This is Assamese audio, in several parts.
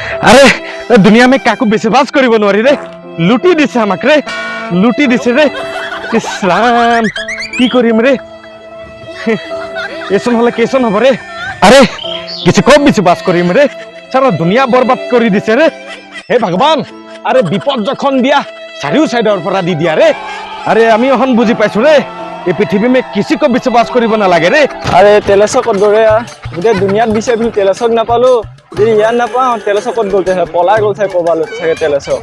अरे दुनिया में काकू विश्वास करिब नोरी रे लुटी दिसे আমাক रे लुटी दिसे रे इस्लाम की करिम रे एसन हले केसन हबो रे अरे किसी को विश्वास करिम रे सारा दुनिया बर्बाद करि दिसे रे हे भगवान अरे विपद जखन दिया चारिও साइडर পৰা দি দিয়া रे अरे আমি এখন বুজি পাইছো रे ये पृथ्वी में किसी को विश्वास करिब ना लागे रे अरे तेलसक कत गरे गुटे दुनियात बिसे भी तेलसक ना पालो যদি ইয়াত না পাও তেলসক কত গলতে হয় পলাই গল থাকে কোবালো থাকে তেলসক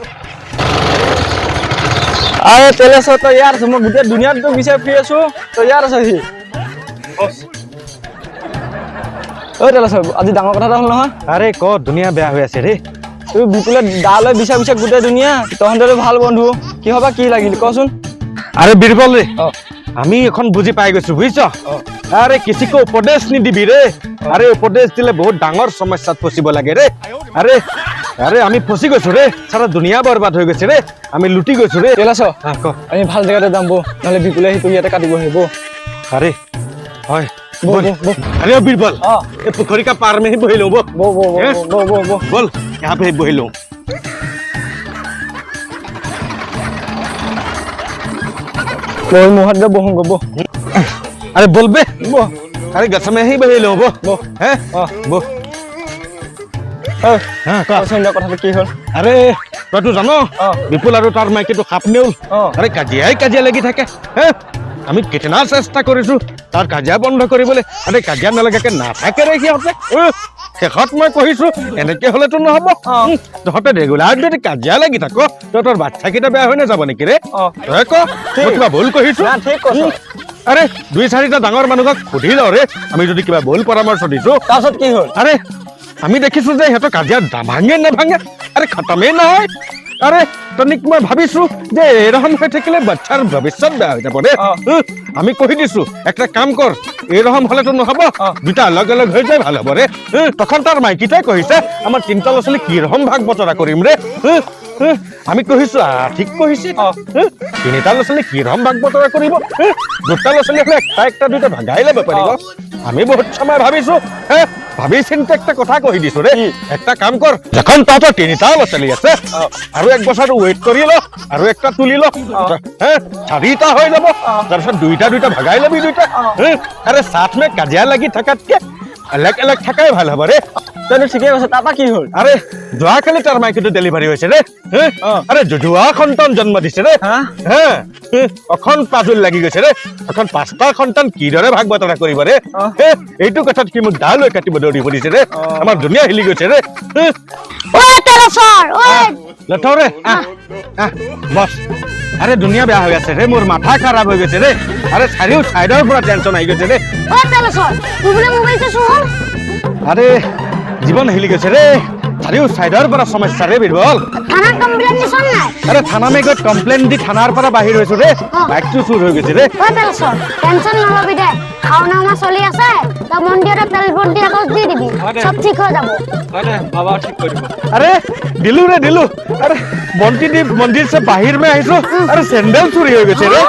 আরে তেলসক তো यार हम गुटे दुनियात तो बिसे फ्री आছো তো यार আছে ও তেলসক আজি ডাঙৰ কথা এটা হল নহয় अरे को दुनिया बेया হৈ আছে रे তুই বিপুলে ডালে বিছা বিছা গুटे দুনিয়া তহন্তরে ভাল বন্ধু কি হবা কি লাগিল কসুন अरे बीरबल रे আমি এখন বুজি পাই গৈছো বুঝছ अरे किसी को उपदेश नहीं दिबी रे अरे उपदेश दिले बहुत डांगर समस्या फसिब लागे रे अरे अरे আমি फसि গৈছো रे सारा दुनिया बर्बाद হৈ গৈছে रे আমি लुटी গৈছো रे তেলসক ক আমি ভাল জায়গাতে যাম বো নহলে বিপুলে হি তুই ইয়াতে কাটিব হেবো अरे হয় বো बोल বো अरे बीरबल ये पोखरी का पार में ही बहि लो বো বো বো বো বো बोल यहाँ पे बहि लो বো মোহত দে বহং গো अरे बोल बे বো अरे गस में ही बहि लो बो हैं बो हां का কসুন কথাটো কি হল अरे तू जानो विपुल আৰু তাৰ মাইকেটো খাপ নেউল अरे কাজিয়া লাগি থাকে হে আমি কিতনা চেষ্টা কৰিছো তাৰ কাজিয়া বন্ধ কৰিবলৈ আৰে কাজিয়া নলগাকে নাথাকে ৰে সিহঁতে শেষত মই কহিছো এনেকে হলেতো নহব তহঁতে ৰেগুলাৰ যদি কাজিয়া লাগি থাকো তোৰ বাচ্চা কিটা বেয়া হৈ নাযাব নেকি ৰে তই ক মই কিবা ভুল কহিছো না ঠিক কৈছ আৰে দুই চাৰিটা ডাঙৰ মানুহক সুধি লও ৰে আমি যদি কিবা ভুল পৰামৰ্শ দিছো তাৰছত কি হল আরে আমি দেখিছো যে হেতো কাজিয়া ভাঙে না ভাঙে আরে খতমে নহয় আরে তনিক মই ভাবিছো যে এরকম হৈ থাকিলে বাচ্চাৰ ভৱিষ্যত বেয়া হৈ যাব ৰে আমি কহি দিছো একটা কাম কৰ এরকম হলে তো নহব দুটা अलग अलग হৈ যায় ভাল হ'ব ৰে তখন তাৰ মাইকিটাই কহিছে আমাৰ তিনটা লছলি কি ৰকম ভাগ বতৰা কৰিম ৰে আমি কহিছো ঠিক কহিছে তিনিটা লছলি কি ৰকম ভাগ বতৰা কৰিব দুটা লছলি হলে একটা দুটা ভাগাই লব পাৰিব আমি বহুত সময় ভাবিছো ভাবি চিন্তা একটা কথা কহি দিছো রে একটা কাম কর যখন তহঁতৰ তিনিটা লছলি আছে আৰু এক বছৰ ওয়েট কৰি ল আৰু একটা তুলি ল চাৰিটা হৈ যাব তাৰপিছত দুইটা ভাগাই লবি দুইটা আরে সাথ में কাজিয়া লাগি থাকাতকে अलग अलग থাকাই ভাল হ'ব ৰে তেনে ঠিকই কৈছ তাপা কি হল আৰে যোৱাকালি তাৰ মাইকটো ডেলিভাৰি হৈছে ৰে আৰে জুজুৱা সন্তান জন্ম দিছে ৰে অখন পাজুল লাগি গৈছে ৰে অখন পাঁচটা সন্তান কিদৰে ভাগ বতৰা কৰিব ৰে এইটো কথাত কি মোক ডাল লৈ কাটিব দৌৰি পৰিছে ৰে আমাৰ দুনিয়া হিলি গৈছে ৰে ও তেলসৰ ও লঠাও ৰে বস আৰে দুনিয়া বেয়া হৈ আছে ৰে মোৰ মাথা খাৰাপ হৈ গৈছে ৰে আৰে চাৰিও সাইডৰ পৰা টেনচন আহি গৈছে রে ও তেলসর তুই বলে মোবাইল চে শুন আরে জীবন হিলি গৈছে রে চাৰিও সাইডৰ পৰা সমস্যা ৰে বীৰবল থানা কমপ্লেইন দিছন নাই আৰে থানা মে গৈ কমপ্লেইন দি থানাৰ পৰা বাহিৰ হৈছো ৰে বাইকটো চুৰ হৈ গৈছে ৰে ও তেলসর টেনশন নলবি দে খাওনা আমা চলি আছে তা মন্দিরে তেল ভর্তি কাগজ দি দিবি সব ঠিক হয়ে যাব আরে বাবা ঠিক করিব अरे दिलू रे दिलू अरे बंटी दी मंदिर से बाहर में आइसो अरे सैंडल चोरी हो गए रे